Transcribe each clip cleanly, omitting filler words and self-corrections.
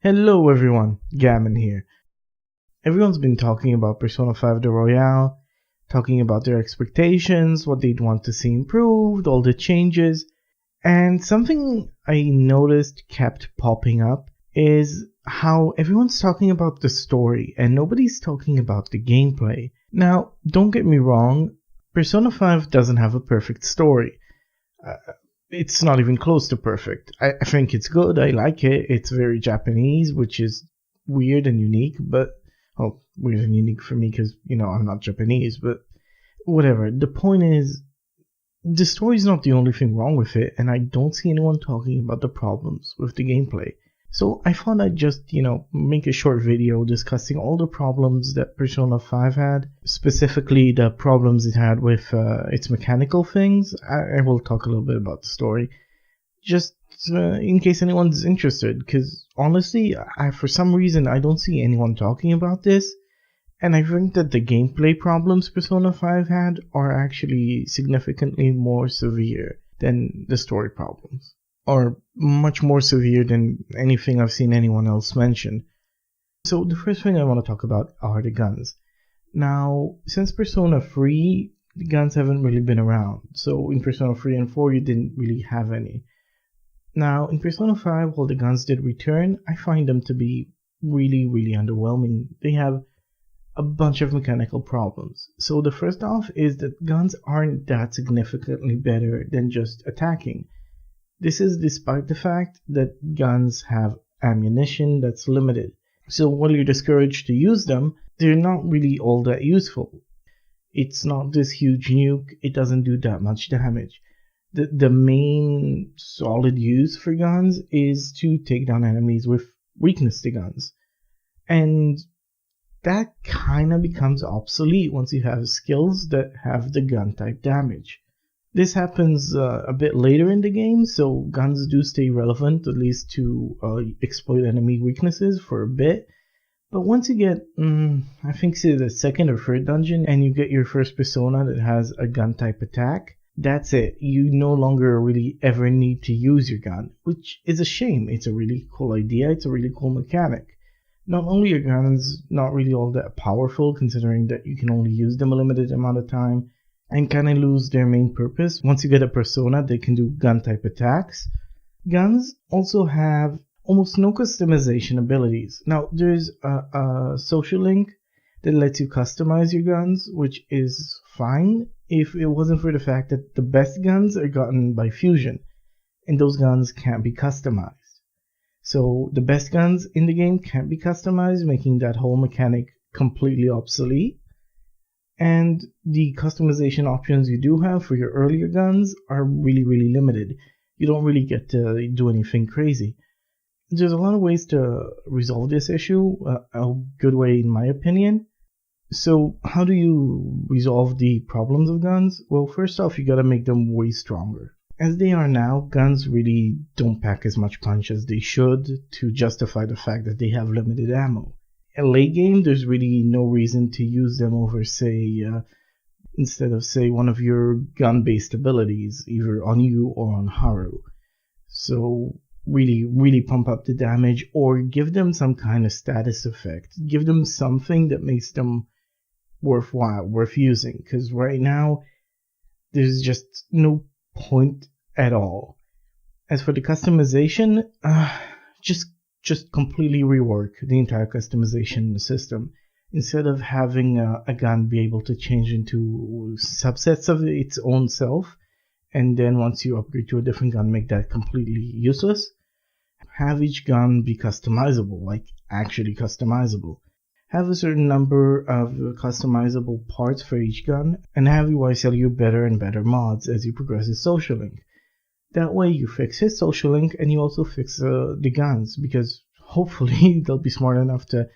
Hello everyone, Gammon here. Everyone's been talking about Persona 5 The Royale, talking about their expectations, what they'd want to see improved, all the changes, and something I noticed kept popping up is how everyone's talking about the story and nobody's talking about the gameplay. Now, don't get me wrong, Persona 5 doesn't have a perfect story. It's not even close to perfect. I think it's good, I like it. It's very Japanese, which is weird and unique, but, well, weird and unique for me because, I'm not Japanese, but whatever. The point is, the story's not the only thing wrong with it, and I don't see anyone talking about the problems with the gameplay. So I thought I'd just, make a short video discussing all the problems that Persona 5 had, specifically the problems it had with its mechanical things. I will talk a little bit about the story, just in case anyone's interested, because honestly, for some reason, I don't see anyone talking about this, and I think that the gameplay problems Persona 5 had are actually significantly more severe than the story problems, or much more severe than anything I've seen anyone else mention. So the first thing I want to talk about are the guns. Now, since Persona 3, the guns haven't really been around. So in Persona 3 and 4, you didn't really have any. Now, in Persona 5, while the guns did return, I find them to be really, really underwhelming. They have a bunch of mechanical problems. So the first off is that guns aren't that significantly better than just attacking. This is despite the fact that guns have ammunition that's limited. So while you're discouraged to use them, they're not really all that useful. It's not this huge nuke, it doesn't do that much damage. The main solid use for guns is to take down enemies with weakness to guns. And that kinda becomes obsolete once you have skills that have the gun type damage. This happens a bit later in the game, so guns do stay relevant, at least to exploit enemy weaknesses for a bit. But once you get, I think, say the second or third dungeon, and you get your first persona that has a gun type attack, that's it. You no longer really ever need to use your gun, which is a shame. It's a really cool idea, it's a really cool mechanic. Not only are guns not really all that powerful, considering that you can only use them a limited amount of time, and kind of lose their main purpose. Once you get a persona, they can do gun type attacks. Guns also have almost no customization abilities. Now, there's a social link that lets you customize your guns, which is fine if it wasn't for the fact that the best guns are gotten by fusion, and those guns can't be customized. So the best guns in the game can't be customized, making that whole mechanic completely obsolete. And the customization options you do have for your earlier guns are really, really limited. You don't really get to do anything crazy. There's a lot of ways to resolve this issue, a good way in my opinion. So how do you resolve the problems of guns? Well, first off, you gotta make them way stronger. As they are now, guns really don't pack as much punch as they should to justify the fact that they have limited ammo. In late game, there's really no reason to use them over, say, instead of, say, one of your gun-based abilities, either on you or on Haru. So really, really pump up the damage or give them some kind of status effect. Give them something that makes them worthwhile, worth using. Because right now, there's just no point at all. As for the customization, just completely rework the entire customization system. Instead of having a gun be able to change into subsets of its own self, and then once you upgrade to a different gun, make that completely useless, have each gun be customizable, like actually customizable. Have a certain number of customizable parts for each gun, and have UI sell you better and better mods as you progress his social link. That way you fix his social link and you also fix the guns, because hopefully they'll be smart enough to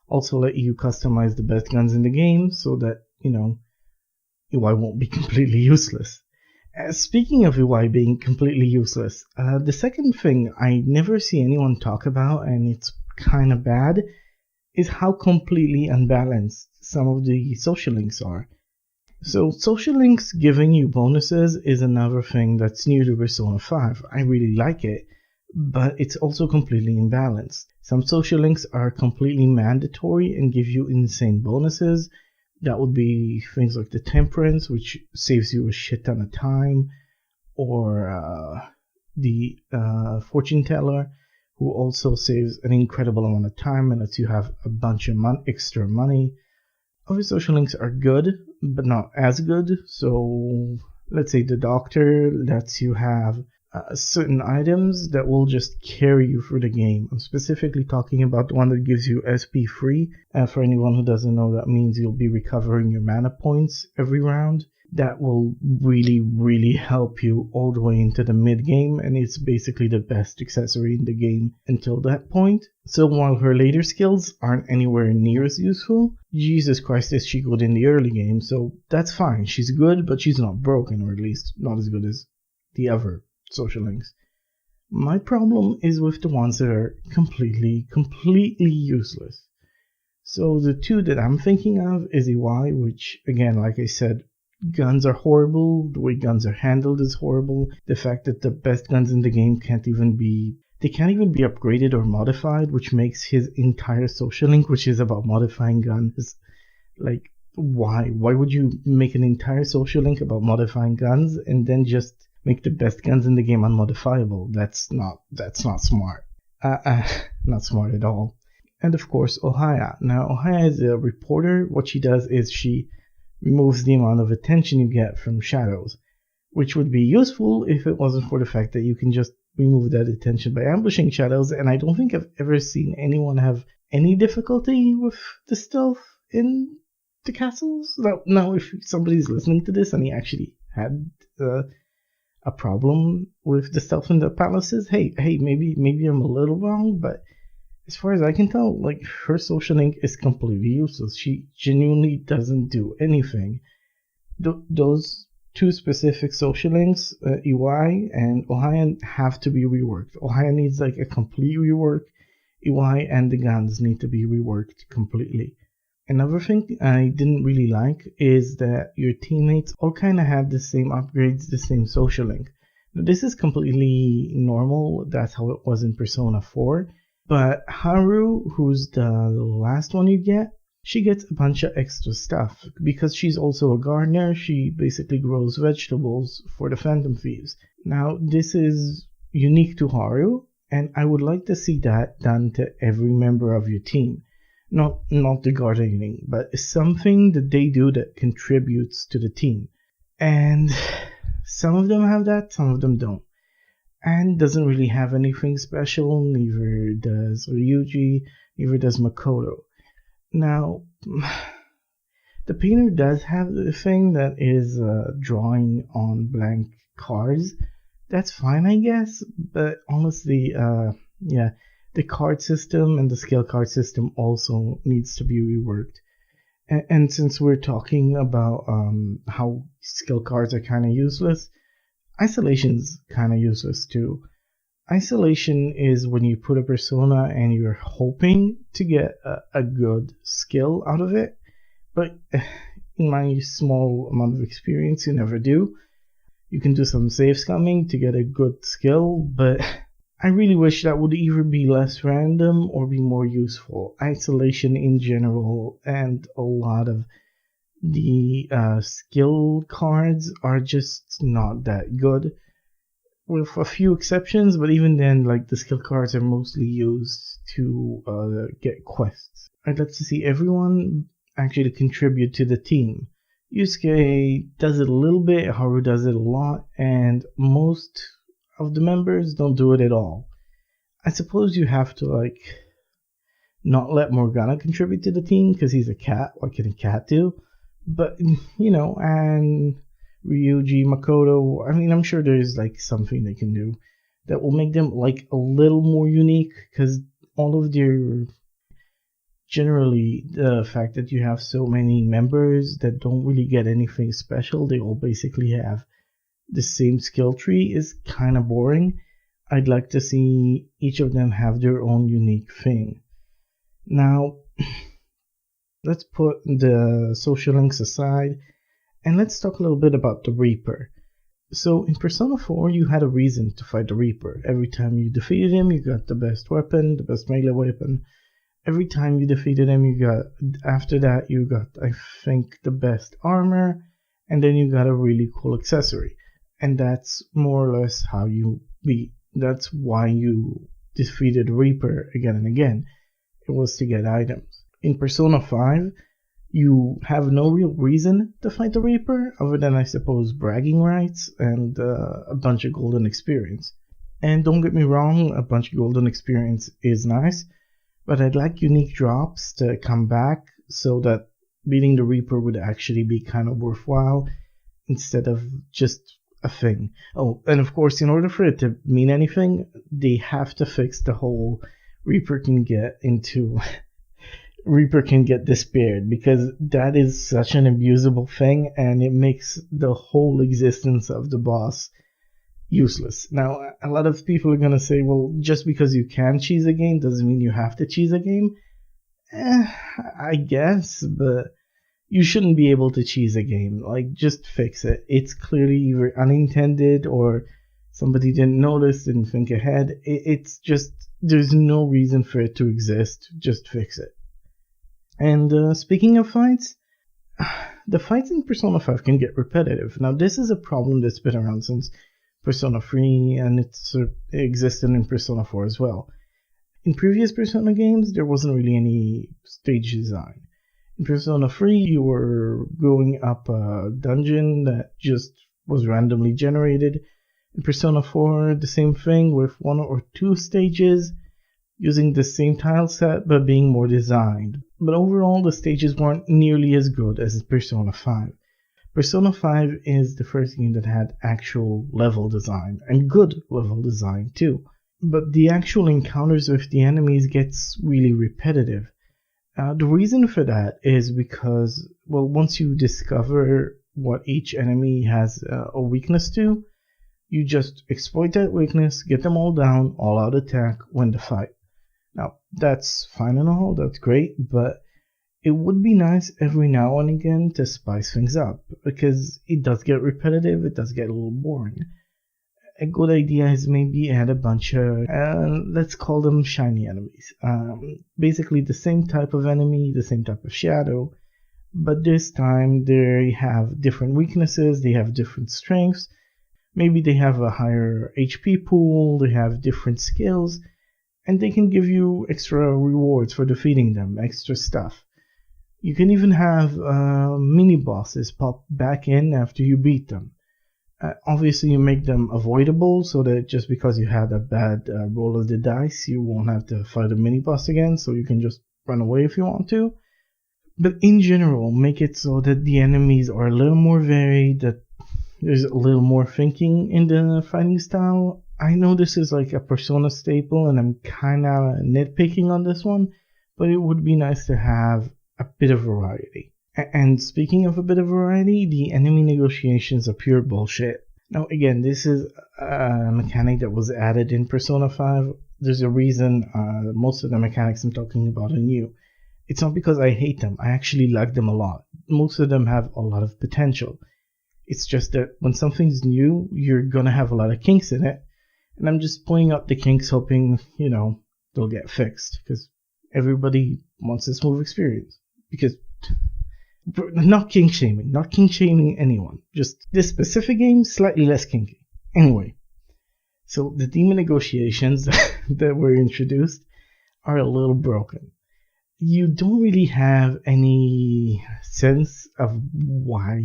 also let you customize the best guns in the game so that, UI won't be completely useless. Speaking of UI being completely useless, the second thing I never see anyone talk about, and it's kind of bad, is how completely unbalanced some of the social links are. So social links giving you bonuses is another thing that's new to Persona 5. I really like it, but it's also completely imbalanced. Some social links are completely mandatory and give you insane bonuses. That would be things like the Temperance, which saves you a shit ton of time, or the Fortune Teller, who also saves an incredible amount of time and lets you have a bunch of extra money. Other social links are good, but not as good. So let's say the Doctor lets you have certain items that will just carry you through the game. I'm specifically talking about the one that gives you SP free. For anyone who doesn't know, that means you'll be recovering your mana points every round. That will really, really help you all the way into the mid game, and it's basically the best accessory in the game until that point. So while her later skills aren't anywhere near as useful, Jesus Christ is she good in the early game, so that's fine. She's good, but she's not broken, or at least not as good as the other social links. My problem is with the ones that are completely useless. So the two that I'm thinking of is EY, which again, like I said, guns are horrible. The way guns are handled is horrible. The fact that the best guns in the game can't even be upgraded or modified, which makes his entire social link, which is about modifying guns, like, why? Why would you make an entire social link about modifying guns and then just make the best guns in the game unmodifiable? That's not smart. Not smart at all. And of course, Ohaya. Now, Ohaya is a reporter. What she does is she removes the amount of attention you get from shadows, which would be useful if it wasn't for the fact that you can just remove that attention by ambushing shadows, and I don't think I've ever seen anyone have any difficulty with the stealth in the castles. Now, if somebody's listening to this and he actually had a problem with the stealth in the palaces, hey, maybe I'm a little wrong, but as far as I can tell, like, her social link is completely useless. She genuinely doesn't do anything. Those two specific social links, EY and Ohaya, have to be reworked. Ohaya needs like a complete rework. EY and the guns need to be reworked completely. Another thing I didn't really like is that your teammates all kind of have the same upgrades, the same social link. Now, this is completely normal. That's how it was in Persona 4. But Haru, who's the last one you get, she gets a bunch of extra stuff. Because she's also a gardener, she basically grows vegetables for the Phantom Thieves. Now, this is unique to Haru, and I would like to see that done to every member of your team. Not the gardening, but something that they do that contributes to the team. And some of them have that, some of them don't. And doesn't really have anything special, neither does Ryuji, neither does Makoto. Now, the painter does have the thing that is drawing on blank cards. That's fine, I guess, but honestly, the card system and the skill card system also needs to be reworked. And since we're talking about how skill cards are kind of useless, Isolation's kind of useless too. Isolation is when you put a persona and you're hoping to get a good skill out of it, but in my small amount of experience, you never do. You can do some save scumming to get a good skill, but I really wish that would either be less random or be more useful. Isolation in general and a lot of the skill cards are just not that good, with a few exceptions, but even then, like, the skill cards are mostly used to get quests. I'd like to see everyone actually contribute to the team. Yusuke does it a little bit, Haru does it a lot, and most of the members don't do it at all. I suppose you have to, like, not let Morgana contribute to the team because he's a cat. What can a cat do? But, you know, and Ryuji, Makoto, I mean, I'm sure there's like something they can do that will make them like a little more unique, because all of their, generally, the fact that you have so many members that don't really get anything special, they all basically have the same skill tree, is kind of boring. I'd like to see each of them have their own unique thing. Now, let's put the social links aside and let's talk a little bit about the Reaper. So in Persona 4, you had a reason to fight the Reaper. Every time you defeated him, you got the best weapon, the best melee weapon. Every time you defeated him, after that, you got, I think, the best armor, and then you got a really cool accessory. And that's more or less that's why you defeated Reaper again and again. It was to get items. In Persona 5, you have no real reason to fight the Reaper, other than, I suppose, bragging rights and a bunch of golden experience. And don't get me wrong, a bunch of golden experience is nice, but I'd like unique drops to come back so that beating the Reaper would actually be kind of worthwhile instead of just a thing. Oh, and of course, in order for it to mean anything, they have to fix the whole Reaper can get despaired, because that is such an abusable thing, and it makes the whole existence of the boss useless. Now, a lot of people are gonna say, well, just because you can cheese a game doesn't mean you have to cheese a game. I guess, but you shouldn't be able to cheese a game. Like, just fix it. It's clearly either unintended or somebody didn't notice, didn't think ahead. It's just, there's no reason for it to exist. Just fix it. And speaking of fights, the fights in Persona 5 can get repetitive. Now, this is a problem that's been around since Persona 3, and it's existed in Persona 4 as well. In previous Persona games, there wasn't really any stage design. In Persona 3, you were going up a dungeon that just was randomly generated. In Persona 4, the same thing with 1 or 2 stages, using the same tile set but being more designed. But overall, the stages weren't nearly as good as Persona 5. Persona 5 is the first game that had actual level design, and good level design too. But the actual encounters with the enemies gets really repetitive. The reason for that is because, well, once you discover what each enemy has a weakness to, you just exploit that weakness, get them all down, all out attack, win the fight. Now, that's fine and all, that's great, but it would be nice every now and again to spice things up, because it does get repetitive, it does get a little boring. A good idea is maybe add a bunch of, let's call them shiny enemies. Basically the same type of enemy, the same type of shadow, but this time they have different weaknesses, they have different strengths, maybe they have a higher HP pool, they have different skills, and they can give you extra rewards for defeating them, extra stuff. You can even have mini-bosses pop back in after you beat them. Obviously, you make them avoidable so that just because you had a bad roll of the dice, you won't have to fight a mini-boss again, so you can just run away if you want to. But in general, make it so that the enemies are a little more varied, that there's a little more thinking in the fighting style. I know this is like a Persona staple, and I'm kinda nitpicking on this one, but it would be nice to have a bit of variety. And speaking of a bit of variety, the enemy negotiations are pure bullshit. Now again, this is a mechanic that was added in Persona 5. There's a reason most of the mechanics I'm talking about are new. It's not because I hate them, I actually like them a lot. Most of them have a lot of potential. It's just that when something's new, you're gonna have a lot of kinks in it, and I'm just pointing out the kinks hoping, they'll get fixed, because everybody wants a smooth experience. Because, not kink shaming anyone, just this specific game, slightly less kinky. Anyway, so the demon negotiations that were introduced are a little broken. You don't really have any sense of why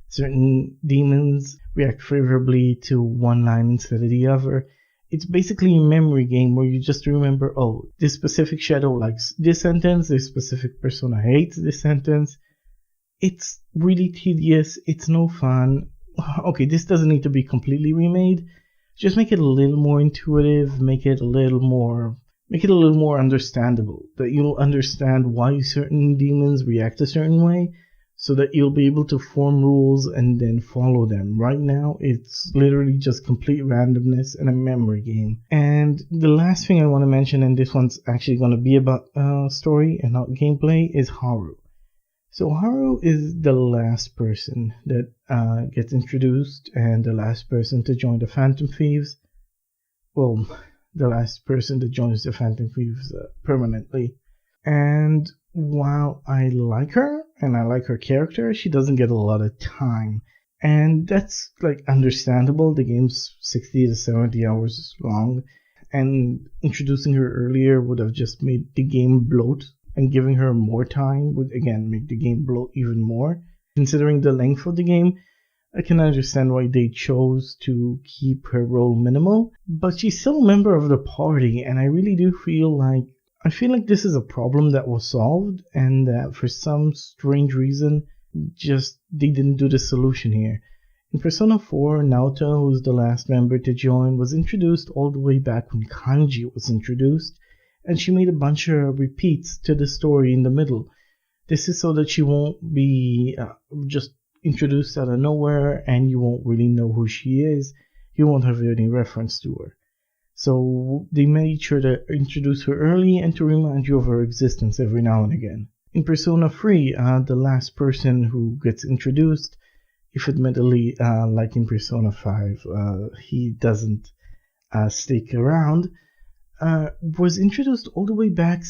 certain demons react favorably to one line instead of the other. It's basically a memory game where you just remember, oh, this specific shadow likes this sentence, this specific persona hates this sentence. It's really tedious, it's no fun. Okay, this doesn't need to be completely remade. Just make it a little more intuitive, make it a little more understandable. That you'll understand why certain demons react a certain way, so that you'll be able to form rules and then follow them. Right now, it's literally just complete randomness and a memory game. And the last thing I want to mention, and this one's actually going to be about story and not gameplay, is Haru. So Haru is the last person that gets introduced and the last person to join the Phantom Thieves. Well, the last person that joins the Phantom Thieves permanently. And while I like her and I like her character, she doesn't get a lot of time. And that's like understandable. The game's 60 to 70 hours long, and introducing her earlier would have just made the game bloat, and giving her more time would again make the game bloat even more. Considering the length of the game, I can understand why they chose to keep her role minimal, but she's still a member of the party, and I really do feel like this is a problem that was solved, and that for some strange reason, just they didn't do the solution here. In Persona 4, Naoto, who's the last member to join, was introduced all the way back when Kanji was introduced, and she made a bunch of repeats to the story in the middle. This is so that she won't be just introduced out of nowhere and you won't really know who she is. You won't have any reference to her. So they made sure to introduce her early and to remind you of her existence every now and again. In Persona 3, the last person who gets introduced, if admittedly, like in Persona 5, he doesn't stick around, was introduced all the way back.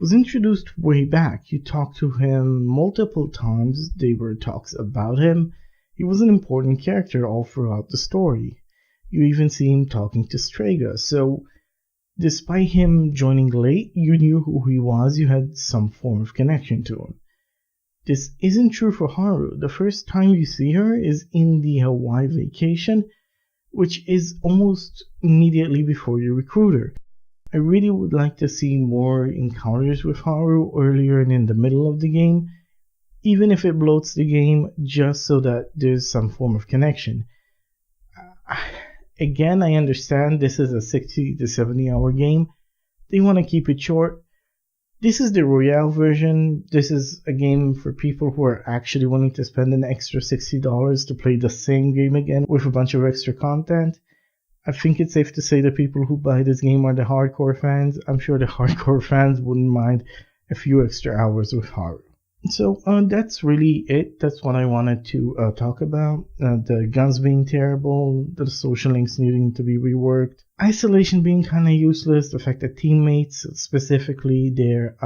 Was introduced way back. You talked to him multiple times. There were talks about him. He was an important character all throughout the story. You even see him talking to Strega. So, despite him joining late, you knew who he was. You had some form of connection to him. This isn't true for Haru. The first time you see her is in the Hawaii vacation, which is almost immediately before you recruit her. I really would like to see more encounters with Haru earlier and in the middle of the game, even if it bloats the game, just so that there's some form of connection. Again, I understand this is a 60 to 70 hour game. They want to keep it short. This is the Royale version. This is a game for people who are actually willing to spend an extra $60 to play the same game again with a bunch of extra content. I think it's safe to say the people who buy this game are the hardcore fans. I'm sure the hardcore fans wouldn't mind a few extra hours with Haru. So that's really it. That's what I wanted to talk about. The guns being terrible, the social links needing to be reworked, isolation being kind of useless, the fact that teammates, specifically their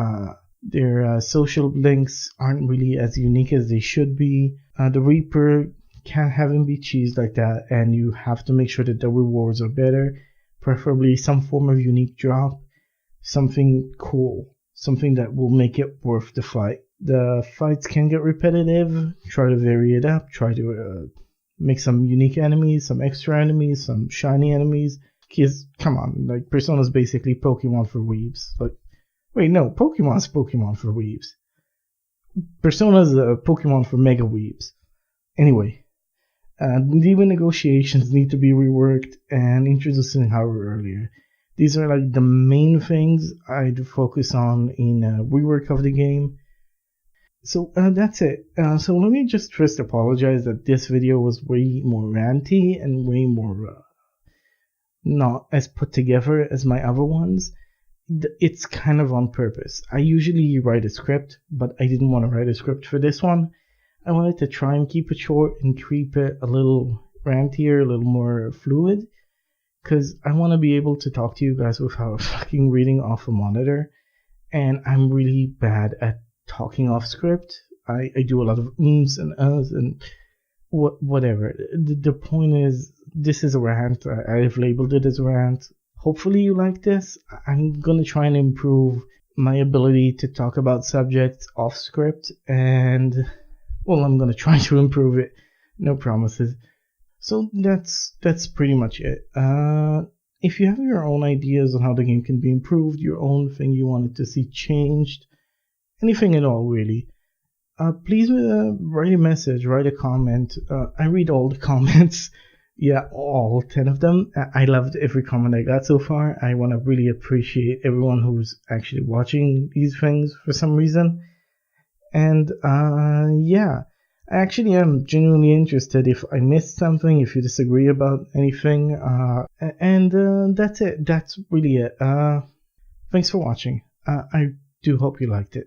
social links, aren't really as unique as they should be. The Reaper can't have him be cheesed like that, and you have to make sure that the rewards are better, preferably some form of unique drop, something cool, something that will make it worth the fight. The fights can get repetitive. Try to vary it up. Try to make some unique enemies, some extra enemies, some shiny enemies. Because, come on, like, Persona's basically Pokemon for weebs. Like, wait, no, Pokemon's Pokemon for weebs. Persona's a Pokemon for mega weebs. Anyway, demon negotiations need to be reworked and introducing Haru earlier. These are like the main things I'd focus on in a rework of the game. So that's it. So let me just first apologize that this video was way more ranty and way more not as put together as my other ones. It's kind of on purpose. I usually write a script, but I didn't want to write a script for this one. I wanted to try and keep it short and keep it a little rantier, a little more fluid, because I want to be able to talk to you guys without fucking reading off a monitor, and I'm really bad at talking off script. I do a lot of ums and uhs and whatever. The point is, this is a rant. I've labeled it as a rant. Hopefully you like this. I'm gonna try and improve my ability to talk about subjects off script, and well, I'm gonna try to improve it. No promises. So that's pretty much it. If you have your own ideas on how the game can be improved, your own thing you wanted to see changed, anything at all really, please write a message, write a comment. I read all the comments. Yeah, all 10 of them. I loved every comment I got so far. I want to really appreciate everyone who's actually watching these things for some reason. And yeah, I actually am genuinely interested if I missed something, if you disagree about anything. And that's it. That's really it. Thanks for watching. I do hope you liked it.